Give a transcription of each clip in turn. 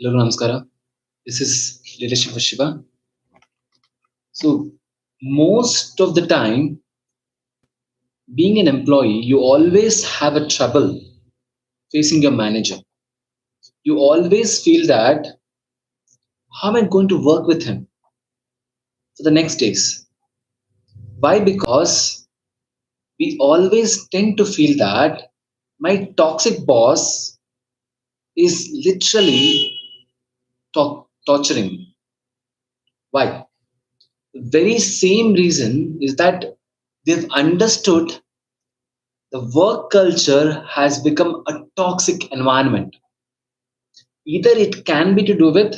Hello, Namaskara. This is Leadership with Shiva. So, most of the time, being an employee, you always have a trouble facing your manager. You always feel that how am I going to work with him for the next days? Why? Because we always tend to feel that my toxic boss is literally torturing me. Why? The very same reason is that they've understood the work culture has become a toxic environment. Either it can be to do with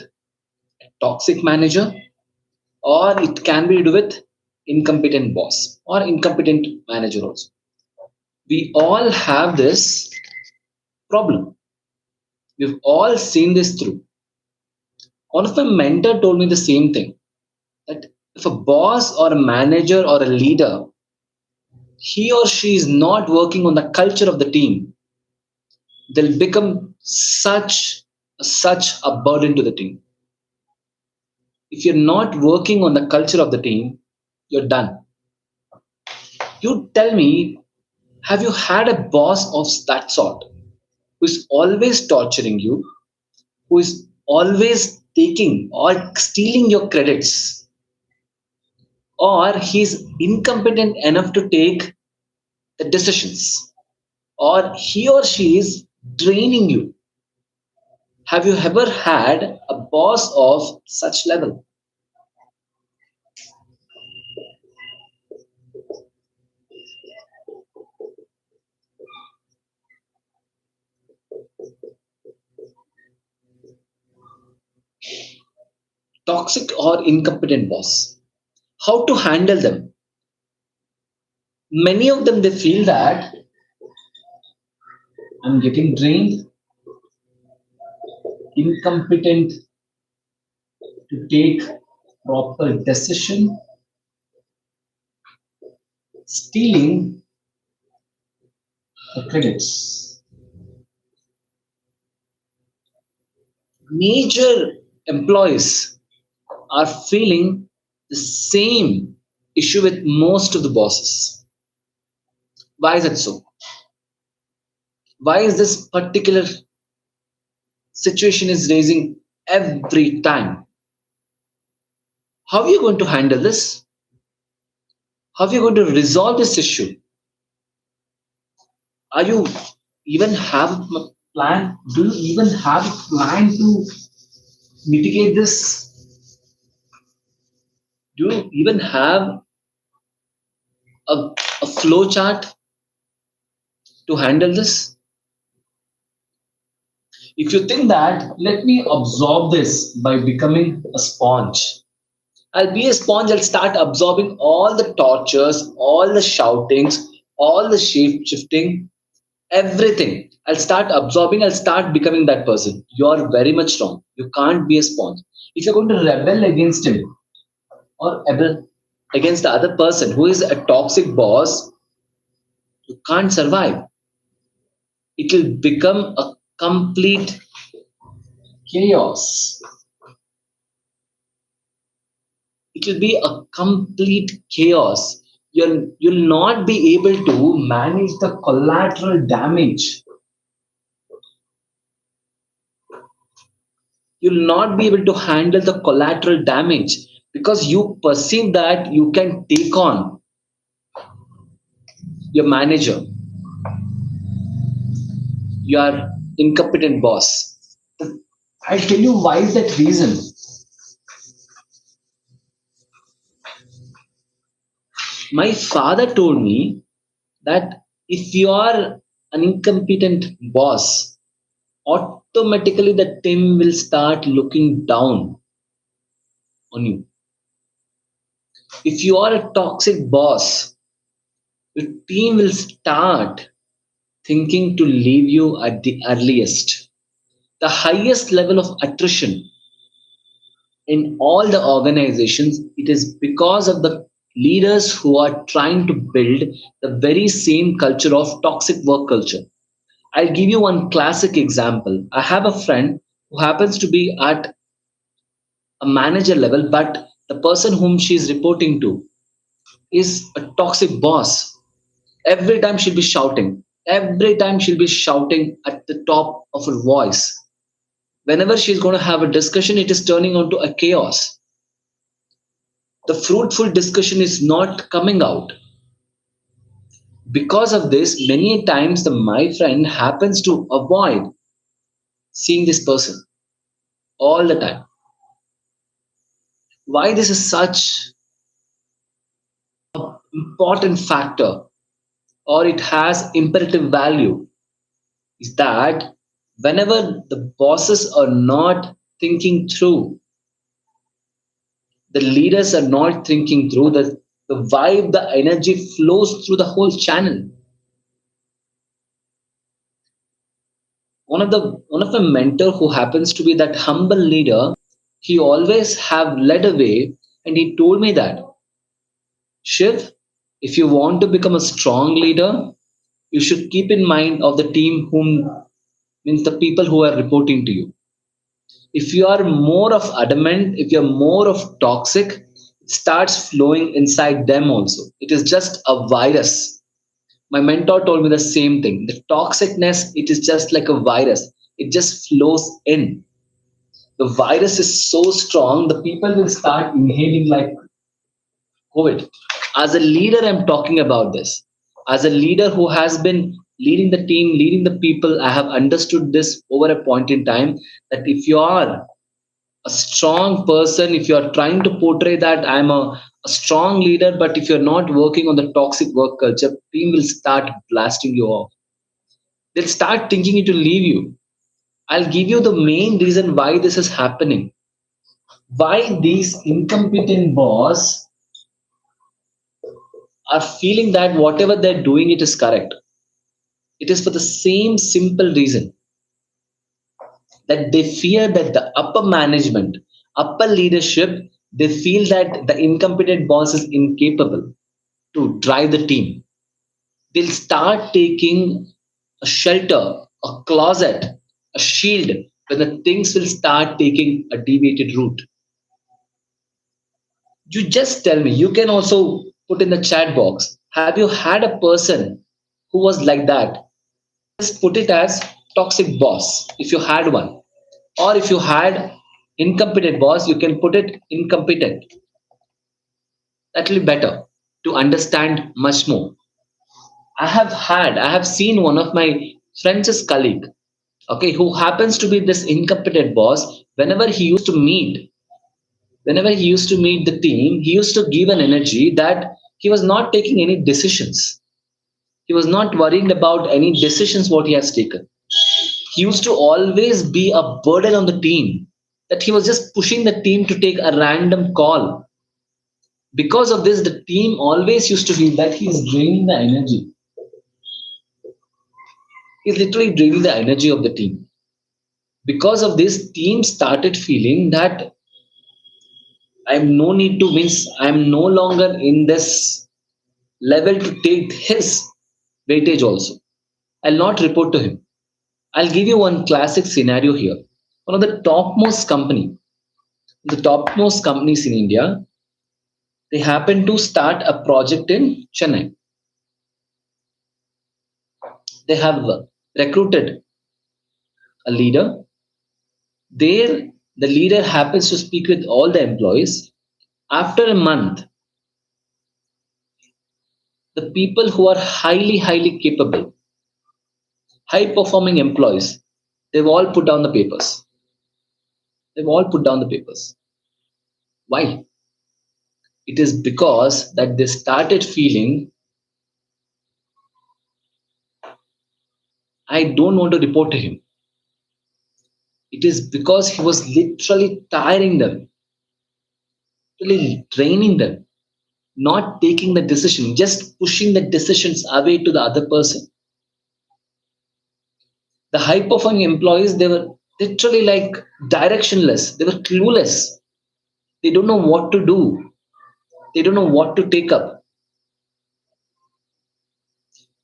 a toxic manager or it can be to do with incompetent boss or incompetent manager also. We all have this problem. We've all seen this through. One of my mentor told me the same thing that if a boss or a manager or a leader, he or she is not working on the culture of the team, they'll become such a burden to the team. If you're not working on the culture of the team, you're done. You tell me, have you had a boss of that sort who is always torturing you, who is always taking or stealing your credits, or he's incompetent enough to take the decisions, or he or she is draining you? Have you ever had a boss of such level? Toxic or incompetent boss? How to handle them? Many of them they feel that I'm getting drained, incompetent to take proper decision, stealing the credits. Major employees are feeling the same issue with most of the bosses. Why is it so? Why is this particular situation is raising every time? How are you going to handle this? How are you going to resolve this issue? Are you even have a plan? Do you even have a plan to mitigate this? Do you even have a, a flow chart to handle this? If you think that, let me absorb this by becoming a sponge. I'll be a sponge, I'll start absorbing all the tortures, all the shoutings, all the shape shifting, everything. I'll start absorbing, I'll start becoming that person. You're very much wrong. You can't be a sponge. If you're going to rebel against him or rebel against the other person who is a toxic boss, you can't survive. It will become a complete chaos. It will be a complete chaos. You'll not be able to manage the collateral damage. You'll not be able to handle the collateral damage because you perceive that you can take on your manager, your incompetent boss. I'll tell you why is that reason. My father told me that if you are an incompetent boss, automatically the team will start looking down on you. If you are a toxic boss, your team will start thinking to leave you at the earliest. The highest level of attrition in all the organizations, it is because of the leaders who are trying to build the very same culture of toxic work culture. I'll give you one classic example. I have a friend who happens to be at a manager level, but the person whom she is reporting to is a toxic boss. Every time she'll be shouting. Every time she'll be shouting at the top of her voice. Whenever she's going to have a discussion, it is turning into a chaos. The fruitful discussion is not coming out. Because of this, many times the my friend happens to avoid seeing this person all the time. Why this is such important factor, or it has imperative value, is that whenever the bosses are not thinking through, the leaders are not thinking through, the vibe, the energy flows through the whole channel. One of the mentor who happens to be that humble leader, he always have led a way, and he told me that, Shiv, if you want to become a strong leader, you should keep in mind of the team whom means the people who are reporting to you. If you are more of adamant, if you're more of toxic, it starts flowing inside them also. It is just a virus. My mentor told me the same thing. The toxicness, it is just like a virus. It just flows in. The virus is so strong, the people will start inhaling like COVID. As a leader, I'm talking about this. As a leader who has been leading the team, leading the people, I have understood this over a point in time, that if you are a strong person, if you are trying to portray that I'm a strong leader, but if you're not working on the toxic work culture, team will start blasting you off. They'll start thinking to leave you. I'll give you the main reason why this is happening. Why these incompetent boss are feeling that whatever they're doing it is correct. It is for the same simple reason that they fear that the upper management, upper leadership, they feel that the incompetent boss is incapable to drive the team. They'll start taking a shelter, a closet, a shield when the things will start taking a deviated route. You just tell me, you can also put in the chat box. Have you had a person who was like that? Just put it as toxic boss if you had one. Or if you had incompetent boss, you can put it incompetent. That will be better to understand much more. I have seen one of my friends' colleague, okay, who happens to be this incompetent boss. Whenever he used to meet the team, he used to give an energy that he was not taking any decisions. He was not worrying about any decisions what he has taken. He used to always be a burden on the team, that he was just pushing the team to take a random call. Because of this, the team always used to feel that he is draining the energy. He's literally draining the energy of the team. Because of this, team started feeling that I'm no need to means I'm no longer in this level to take his weightage also. I'll not report to him. I'll give you one classic scenario here. One of the topmost companies in India, they happen to start a project in Chennai. They have recruited a leader. There, the leader happens to speak with all the employees. After a month, the people who are highly capable, high performing employees, they've all put down the papers. They've all put down the papers. Why? It is because that they started feeling, I don't want to report to him. It is because he was literally tiring them, literally draining them, not taking the decision, just pushing the decisions away to the other person. The high performing employees, they were literally like directionless, they were clueless, they don't know what to do, they don't know what to take up.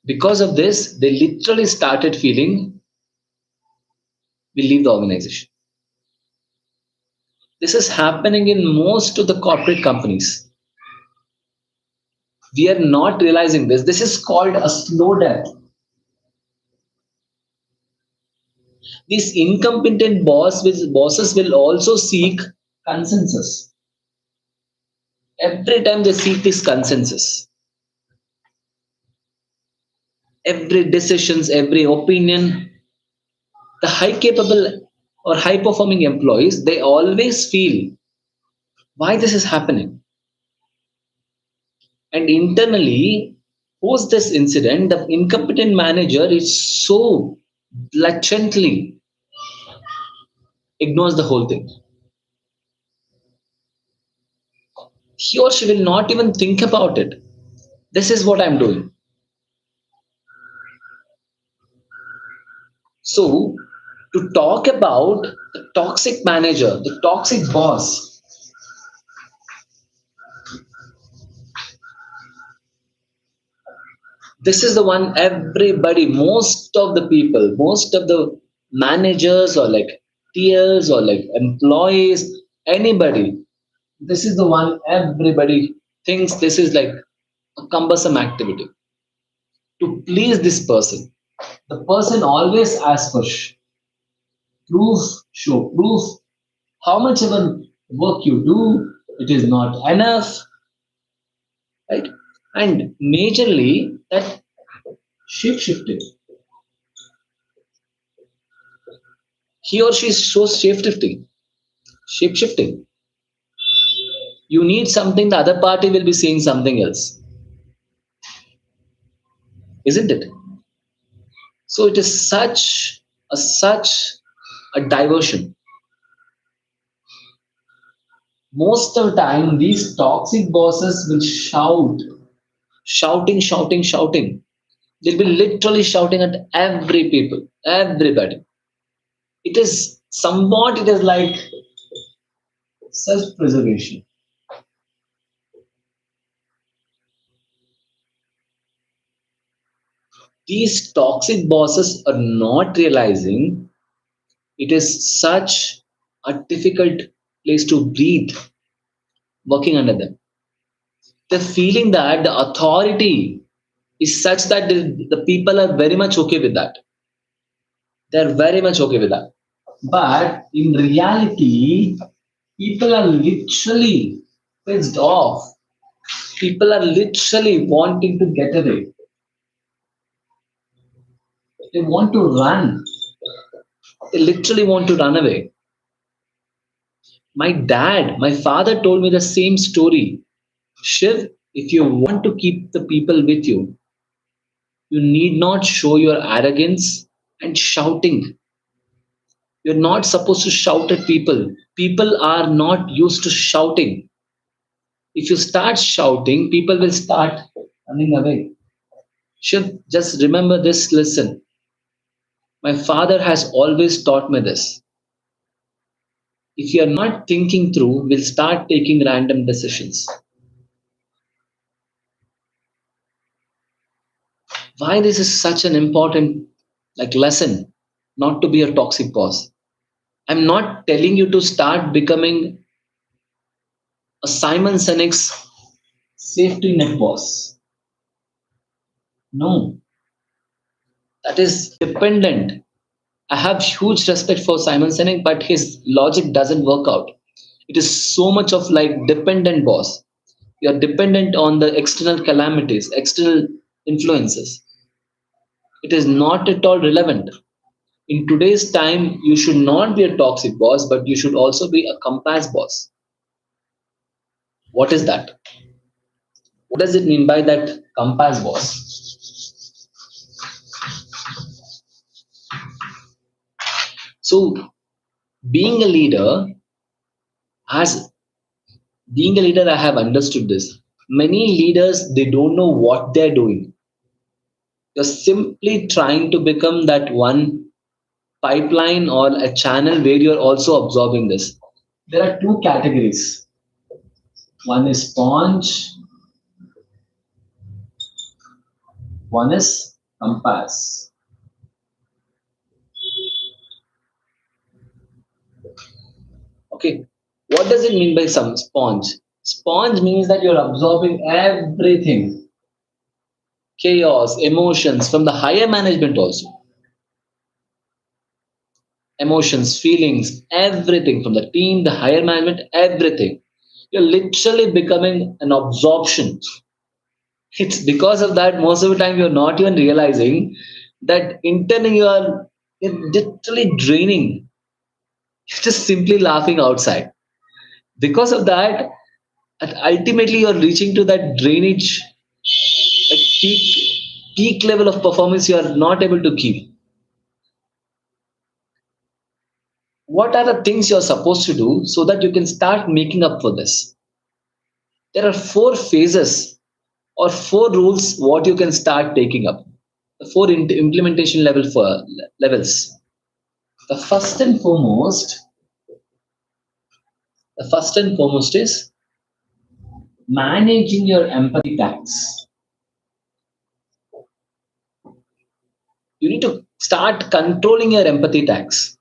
Because of this, they literally started feeling, we leave the organization. This is happening in most of the corporate companies. We are not realizing this. This is called a slow death. These incompetent bosses will also seek consensus. Every time they seek this consensus, every decisions, every opinion, the high capable or high performing employees, they always feel why this is happening. And internally, post this incident, the incompetent manager is so blatantly ignores the whole thing. He or she will not even think about it. This is what I'm doing. So, to talk about the toxic manager, the toxic boss, this is the one everybody, most of the people, most of the managers or like peers or like employees, anybody, this is the one everybody thinks this is like a cumbersome activity to please this person. The person always asks for proof, show proof. How much ever work you do, it is not enough, right? And majorly that shape shifted. He or she is so shape shifting. You need something, the other party will be saying something else, isn't it? So it is such a diversion. Most of the time, these toxic bosses will shouting. They'll be literally shouting at everybody. It is somewhat, it is like self-preservation. These toxic bosses are not realizing it is such a difficult place to breathe working under them. They're feeling that the authority is such that the people are very much okay with that. They're very much okay with that. But in reality, people are literally pissed off. People are literally wanting to get away. They want to run. They literally want to run away. My father told me the same story. Shiv, if you want to keep the people with you, you need not show your arrogance and shouting. You're not supposed to shout at people. People are not used to shouting. If you start shouting, people will start running away. Shiv, just remember this lesson. My father has always taught me this. If you're not thinking through, we'll start taking random decisions. Why this is such an important like lesson not to be a toxic boss. I'm not telling you to start becoming a Simon Sinek's safety net boss. No, that is dependent. I have huge respect for Simon Sinek, but his logic doesn't work out. It is so much of like dependent boss. You're dependent on the external calamities, external influences. It is not at all relevant. In today's time, you should not be a toxic boss, but you should also be a compass boss. What is that? What does it mean by that compass boss? So, being a leader, as being a leader, I have understood this. Many leaders, they don't know what they're doing. You're simply trying to become that one pipeline or a channel where you're also absorbing this. There are two categories. One is sponge, one is compass. Okay. What does it mean by some sponge? Sponge means that you're absorbing everything, chaos, emotions from the higher management also. Emotions, feelings, everything from the team, the higher management, everything. You're literally becoming an absorption. It's because of that, most of the time, you're not even realizing that internally you're literally draining. You're just simply laughing outside. Because of that, and ultimately you're reaching to that drainage, like peak level of performance you are not able to keep. What are the things you're supposed to do so that you can start making up for this? There are four phases or four rules what you can start taking up. The four implementation levels. The first and foremost, the first and foremost is managing your empathy tax. You need to start controlling your empathy tax.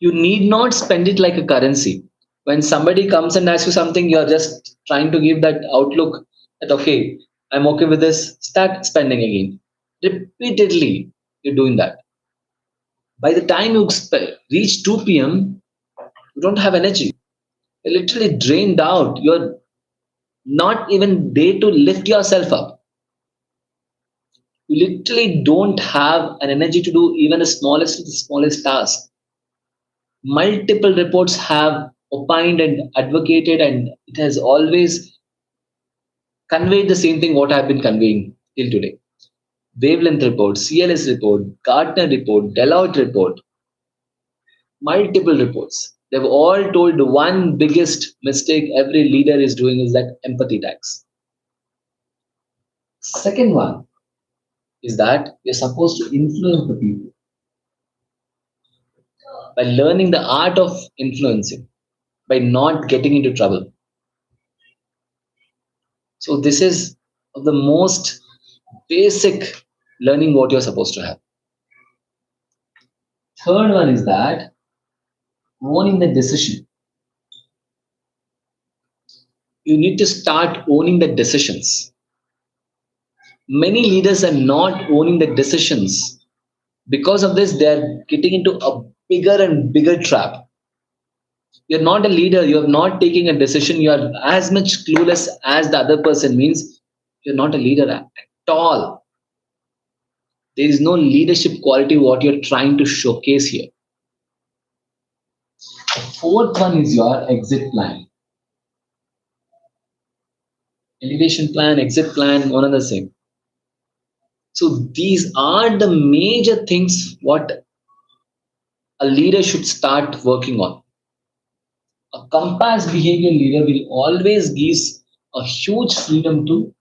You need not spend it like a currency. When somebody comes and asks you something, you're just trying to give that outlook that, okay, I'm okay with this, start spending again. Repeatedly, you're doing that. By the time you reach 2 p.m., you don't have energy. You're literally drained out. You're not even there to lift yourself up. You literally don't have an energy to do even the smallest task. Multiple reports have opined and advocated, and it has always conveyed the same thing what I've been conveying till today. Wavelength report, CLS report, Gartner report, Deloitte report, multiple reports. They've all told one biggest mistake every leader is doing is that empathy tax. Second one is that you're supposed to influence the people by learning the art of influencing, by not getting into trouble. So this is the most basic learning what you're supposed to have. Third one is that owning the decision. You need to start owning the decisions. Many leaders are not owning the decisions. Because of this, they're getting into a bigger and bigger trap. You're not a leader, you're not taking a decision, you're as much clueless as the other person means you're not a leader at all. There is no leadership quality what you're trying to showcase here. The fourth one is your exit plan. Elevation plan, exit plan, one other thing. So these are the major things what a leader should start working on. A compass behavior leader will always give a huge freedom to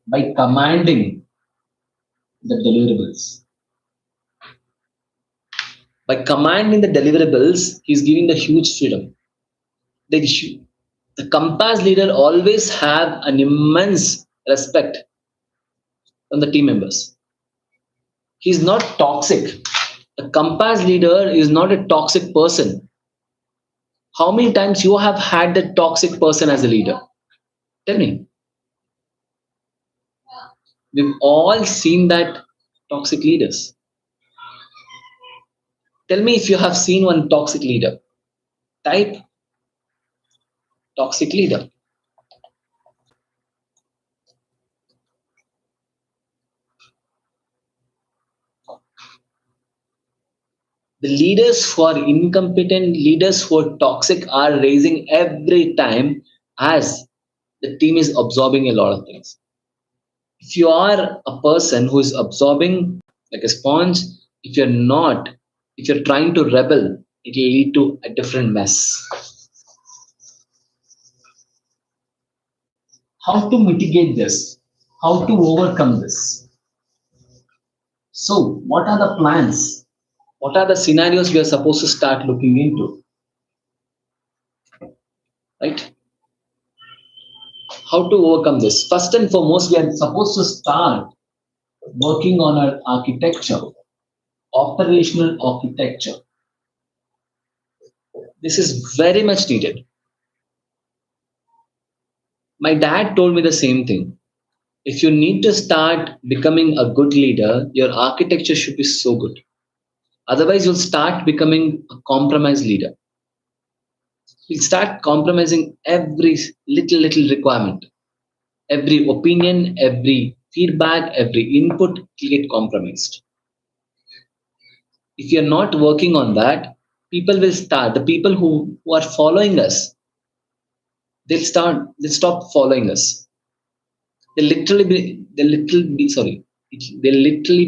by commanding the deliverables. By commanding the deliverables, he's giving the huge freedom. The compass leader always have an immense respect from the team members. He's not toxic. A compass leader is not a toxic person. How many times you have had that toxic person as a leader? Tell me. We've all seen that toxic leaders. Tell me if you have seen one toxic leader. Type toxic leader. The leaders who are incompetent, leaders who are toxic are raising every time as the team is absorbing a lot of things. If you are a person who is absorbing like a sponge, if you're not, if you're trying to rebel, it will lead to a different mess. How to mitigate this? How to overcome this? So, what are the plans? What are the scenarios we are supposed to start looking into? Right? How to overcome this? First and foremost, we are supposed to start working on our architecture, operational architecture. This is very much needed. My dad told me the same thing. If you need to start becoming a good leader, your architecture should be so good. Otherwise, you'll start becoming a compromise leader. You'll start compromising every little requirement, every opinion, every feedback, every input will get compromised. If you're not working on that, people will start, the people who are following us, they'll stop following us. They'll literally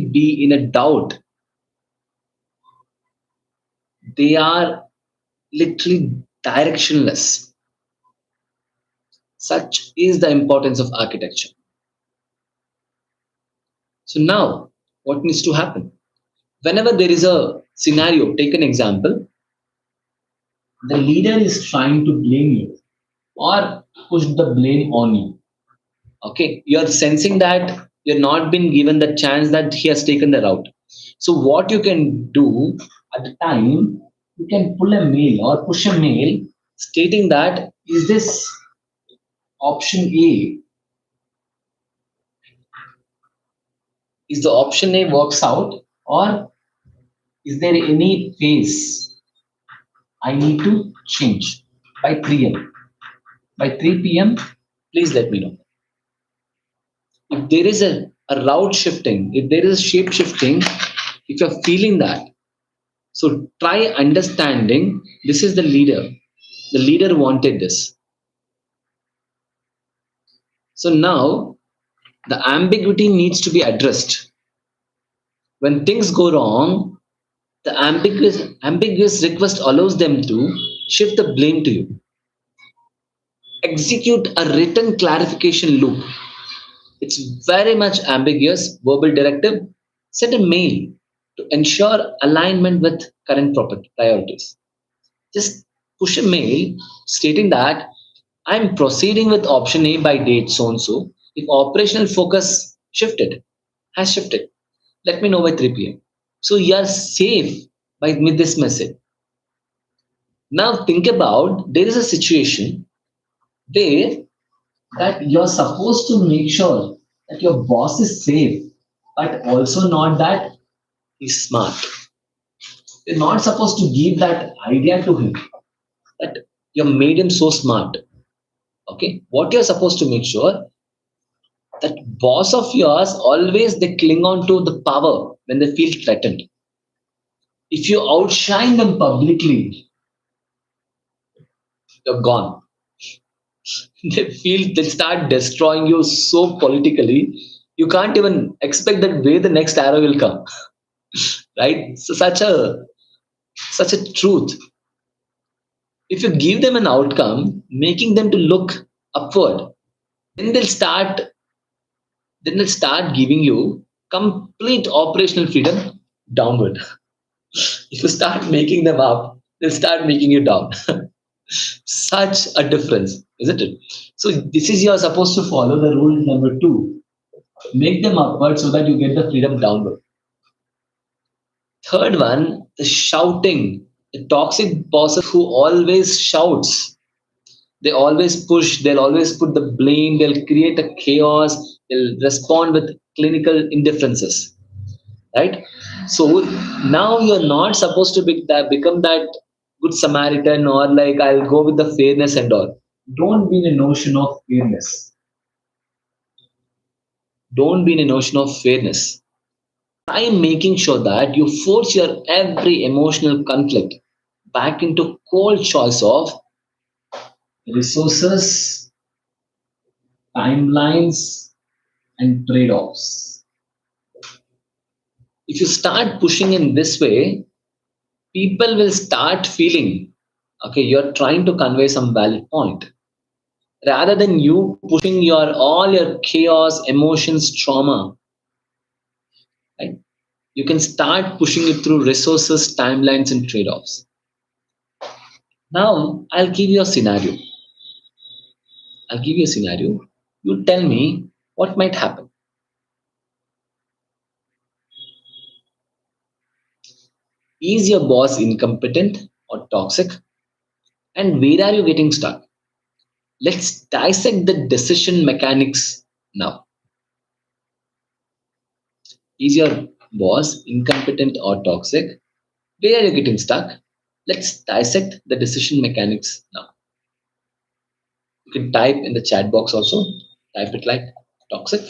be in a doubt. They are literally directionless. Such is the importance of architecture. So now, what needs to happen? Whenever there is a scenario, take an example, the leader is trying to blame you or push the blame on you. Okay, you're sensing that you're not been given the chance that he has taken the route. So what you can do at the time, you can pull a mail or push a mail stating that is this option A, is the option A works out, or is there any phase I need to change by 3 a.m. By 3 p.m., please let me know. If there is a route shifting, if there is a shape shifting, if you're feeling that, so try understanding this is the leader. The leader wanted this. So now the ambiguity needs to be addressed. When things go wrong, the ambiguous request allows them to shift the blame to you. Execute a written clarification loop. It's very much ambiguous, verbal directive. Send a mail to ensure alignment with current priorities. Just push a mail stating that I'm proceeding with option A by date so and so. If operational focus has shifted, let me know by 3 p.m. So you are safe by with this message. Now think about there is a situation where that you're supposed to make sure that your boss is safe, but also not that he's smart. You're not supposed to give that idea to him that you made him so smart. Okay, what you're supposed to make sure that boss of yours always they cling on to the power when they feel threatened. If you outshine them publicly, you're gone. They start destroying you so politically, you can't even expect that where the next arrow will come. Right? So such a truth. If you give them an outcome, making them to look upward, then they'll start giving you complete operational freedom downward. If you start making them up, they'll start making you down. Such a difference, isn't it? So this is you're supposed to follow the rule number two. Make them upward so that you get the freedom downward. Third one, the shouting. The toxic bosses who always shouts. They always push, they'll always put the blame, they'll create a chaos, they'll respond with clinical indifferences. Right? So now you're not supposed to become that good Samaritan or like I'll go with the fairness and all. Don't be in a notion of fairness. Don't be in a notion of fairness. Try making sure that you force your every emotional conflict back into cold choice of resources, timelines, and trade-offs. If you start pushing in this way, people will start feeling okay, you're trying to convey some valid point. Rather than you pushing your all your chaos, emotions, trauma, right? You can start pushing it through resources, timelines, and trade-offs. Now, I'll give you a scenario. I'll give you a scenario. You tell me what might happen. Is your boss incompetent or toxic? And where are you getting stuck? Let's dissect the decision mechanics now. Is your boss incompetent or toxic? Where are you getting stuck? Let's dissect the decision mechanics now. You can type in the chat box also, type it like toxic,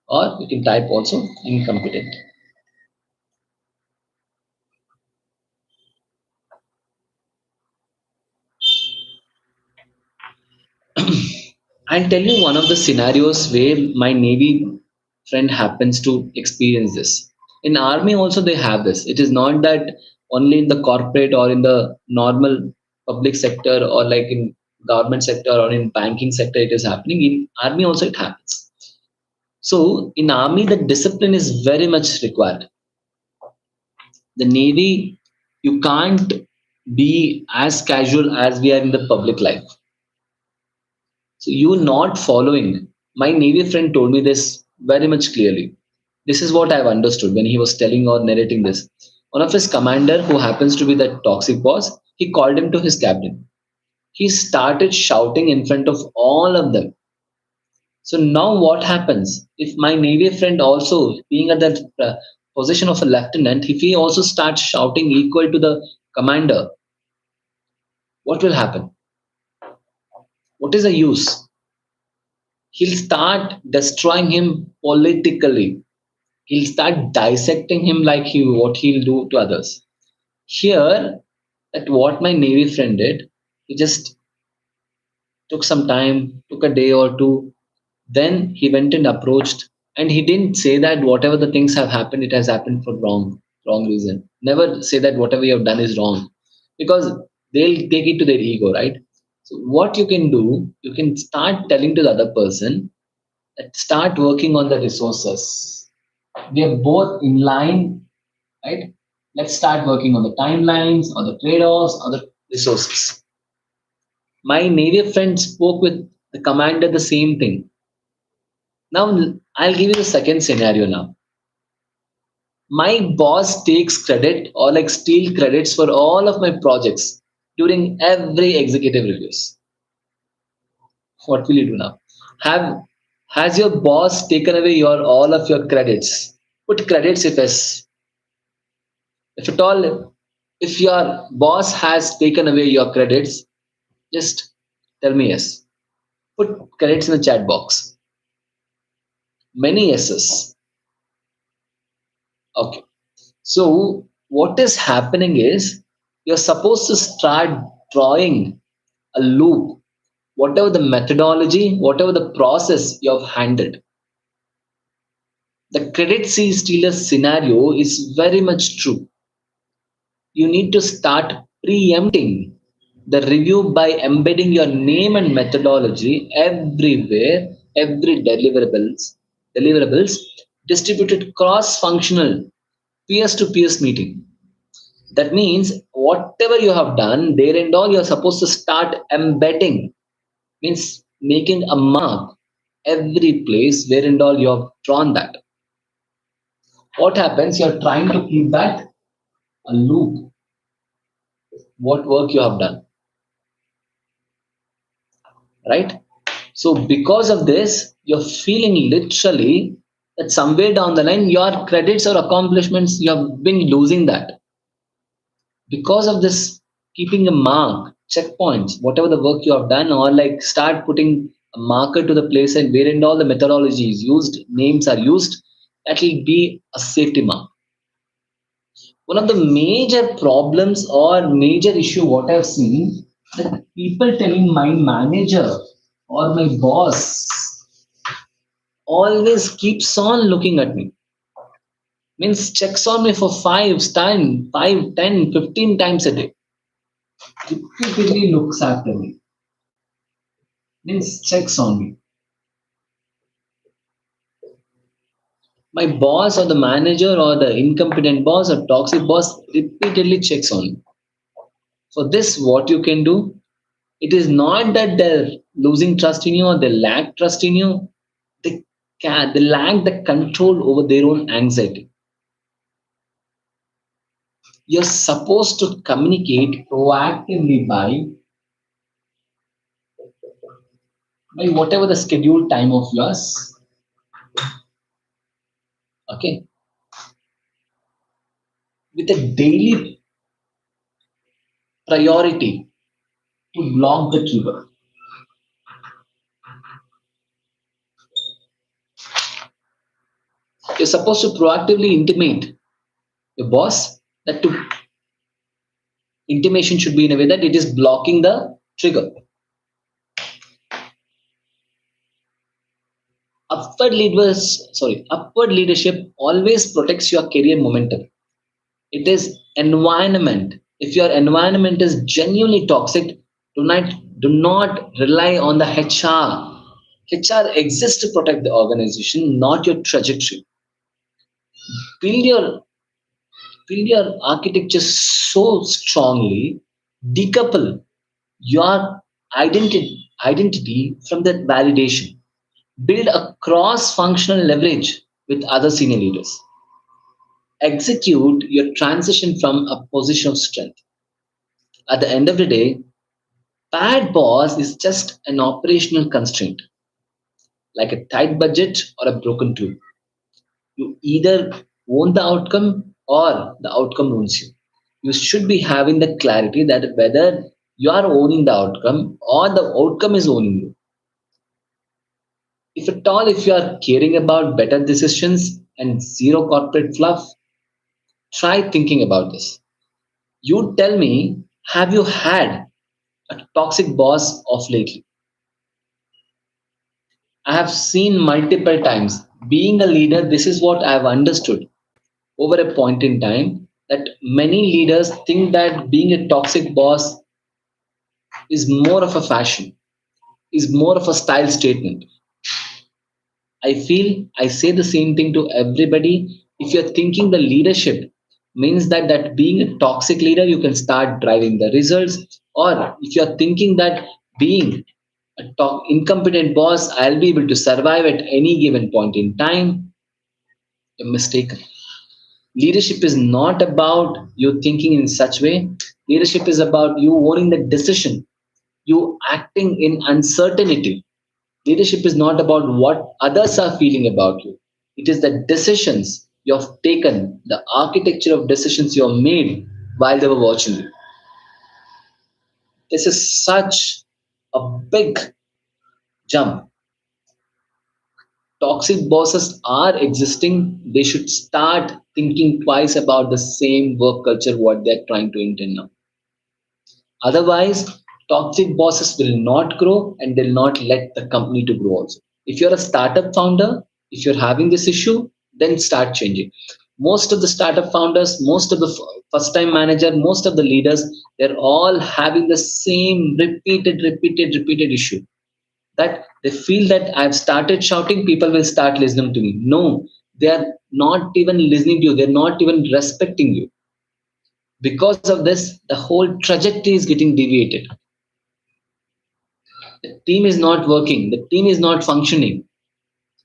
or you can type also incompetent. I'll tell you one of the scenarios where my Navy friend happens to experience this. In Army also they have this. It is not that only in the corporate or in the normal public sector or like in government sector or in banking sector it is happening. In Army also it happens. So in Army the discipline is very much required. The Navy, you can't be as casual as we are in the public life. So you not following. My Navy friend told me this very much clearly. This is what I've understood when he was telling or narrating this. One of his commander, who happens to be the toxic boss, he called him to his cabin. He started shouting in front of all of them. So now what happens if my Navy friend also being at the position of a lieutenant, if he also starts shouting equal to the commander, what will happen? What is the use? He'll start destroying him politically. He'll start dissecting him like what he'll do to others. Here, that what my Navy friend did, he just took some time, took a day or two. Then he went and approached, and he didn't say that whatever the things have happened, it has happened for wrong reason. Never say that whatever you have done is wrong, because they'll take it to their ego, right? So what you can do, you can start telling to the other person that start working on the resources. We are both in line, right? Let's start working on the timelines or the trade-offs or the resources. My Navy friend spoke with the commander the same thing. Now, I'll give you the second scenario now. My boss takes credit or like steal credits for all of my projects during every executive reviews. What will you do now? Have has your boss taken away your all of your credits? Put credits if at all if your boss has taken away your credits, just tell me yes. Put credits in the chat box. Many yeses. Okay. So what is happening is you're supposed to start drawing a loop, whatever the methodology, whatever the process you have handled. The credit stealer scenario is very much true. You need to start preempting the review by embedding your name and methodology everywhere, every deliverables distributed cross-functional peers to peers meeting. That means whatever you have done, there and all you're supposed to start embedding, means making a mark every place where and all you have drawn that. What happens? You're trying to keep that a loop, what work you have done, right? So because of this, you're feeling literally that somewhere down the line, your credits or accomplishments, you have been losing that. Because of this, keeping a mark, checkpoints, whatever the work you have done, or like start putting a marker to the place and where and all the methodology is used, names are used, that will be a safety mark. One of the major problems or major issue what I've seen, that people telling my manager or my boss always keeps on looking at me, means checks on me for 5, 10, 15 times a day, repeatedly looks after me, means checks on me. My boss or the manager or the incompetent boss or toxic boss repeatedly checks on me. For this, what you can do, it is not that they're losing trust in you or they lack trust in you. They lack the control over their own anxiety. You're supposed to communicate proactively by by whatever the scheduled time of yours. Okay, with a daily priority to block the trigger. You're supposed to proactively intimate your boss that to intimation should be in a way that it is blocking the trigger. Upward leadership always protects your career momentum. It is environment. If your environment is genuinely toxic, do not rely on the HR. HR exists to protect the organization, not your trajectory. Build your build your architecture so strongly, decouple your identity from that validation. Build a cross-functional leverage with other senior leaders. Execute your transition from a position of strength. At the end of the day, bad boss is just an operational constraint, like a tight budget or a broken tool. You either own the outcome or the outcome owns you. You should be having the clarity that whether you are owning the outcome or the outcome is owning you. If at all, if you are caring about better decisions and zero corporate fluff, try thinking about this. You tell me, have you had a toxic boss of lately? I have seen multiple times. Being a leader, this is what I have understood over a point in time that many leaders think that being a toxic boss is more of a fashion, is more of a style statement. I feel I say the same thing to everybody. If you're thinking the leadership means that being a toxic leader, you can start driving the results, or if you're thinking that being a incompetent boss, I'll be able to survive at any given point in time, you're mistaken. Leadership is not about you thinking in such way. Leadership is about you owning the decision, you acting in uncertainty. Leadership is not about what others are feeling about you. It is the decisions you have taken, the architecture of decisions you have made while they were watching you. This is such a big jump. Toxic bosses are existing. They should start thinking twice about the same work culture what they're trying to intend now. Otherwise, toxic bosses will not grow and they'll not let the company to grow also. If you're a startup founder, if you're having this issue, then start changing. Most of the startup founders, most of the first time manager, most of the leaders, they're all having the same repeated issue that they feel that I've started shouting, people will start listening to me. No, they are not even listening to you. They're not even respecting you. Because of this, the whole trajectory is getting deviated. The team is not working. The team is not functioning.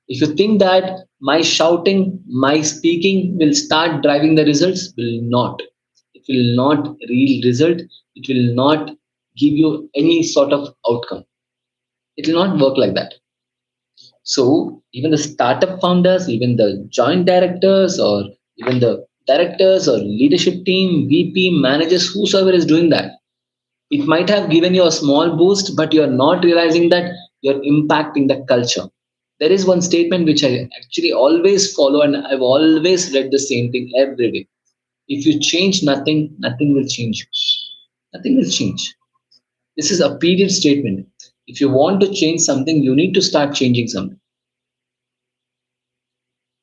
If you think that my shouting, my speaking will start driving the results, will not. It will not real result. It will not give you any sort of outcome. It will not work like that. So even the startup founders, even the joint directors, or even the directors or leadership team, VP, managers, whosoever is doing that, it might have given you a small boost, but you're not realizing that you're impacting the culture. There is one statement which I actually always follow, and I've always read the same thing every day. If you change nothing, nothing will change. Nothing will change. This is a period statement. If you want to change something, you need to start changing something.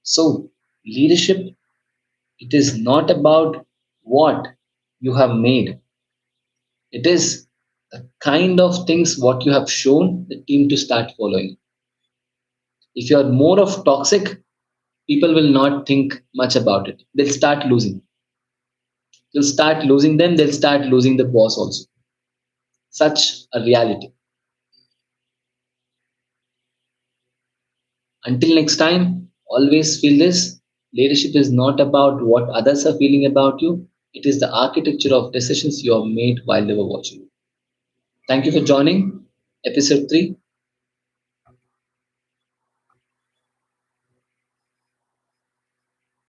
So, leadership, it is not about what you have made, it is the kind of things what you have shown the team to start following. If you are more of toxic, people will not think much about it. They'll start losing. You'll start losing them, they'll start losing the boss also. Such a reality. Until next time, always feel this leadership is not about what others are feeling about you, it is the architecture of decisions you have made while they were watching you. Thank you for joining episode 3.